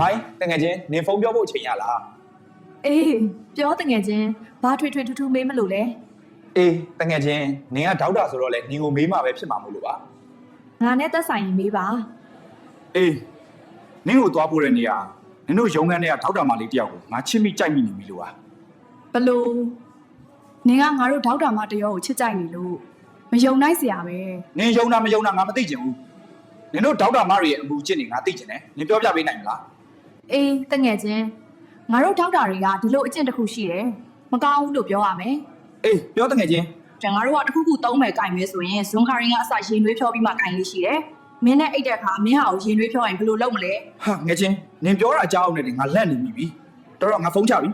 မိုင်းတငယ်ချင်းနင်ဖုန်းပြောဖို့အချိန်ရလားအေးပြောတငယ်ချင်းဘာထွေထွေထူးထူးမေးမလို့လဲအေးတငယ်ချင်းနင်ကဒေါက်တာဆိုတော့လေနင်ကိုမေးမှာပဲဖြစ်မှာမို့လို့ပါငါနဲ့သက်ဆိုင်ရင်မေးပါအေးနင်ကိုသွားဖို့တဲ့နေရာနင်တို့ရုံးခန်းထဲကဒေါက်တာမလေးတယောက်ကိုငါချစ်မိကြိုက်မိနေပြီလို့ပါဘလို့နင်ကငါတို့ဒေါက်တာမတယောကိုချစ်ကြိုက်နေလို့မယုံနိုင်เสียပဲနင်ယုံတာမယုံတာငါမသိချင်ဘူးနင်တို့ဒေါက်တာမတွေရဲ့အမှုချစ်နေငါသိချင်တယ်နင်ပြောပြပေးနိုင်မလားအေးတငယ်ချင်းငါတို့ဒေါက်တာတွေကဒီလိုအကျင့်တစ်ခုရှိတယ်မကောင်းဘူးလို့ပြောရမယ်အေးပြောတငယ်ချင်းငါတို့ကတစ်ခုခုသုံးမယ်ကင်မယ်ဆိုရင်ဇွန်ခါရင်ကအစရင်နှွေးဖြောပြီးမှကင်လေးရှိတယ်မင်းနဲ့အိတ်တဲ့အခါမင်းဟာကိုရင်နှွေးဖြောရင်ဘယ်လိုလုပ်မလဲဟာငယ်ချင်းနင်ပြောတာအကြောင်းနဲ့ငါလက်နေပြီတော်တော်ငါဖုန်းချပြီ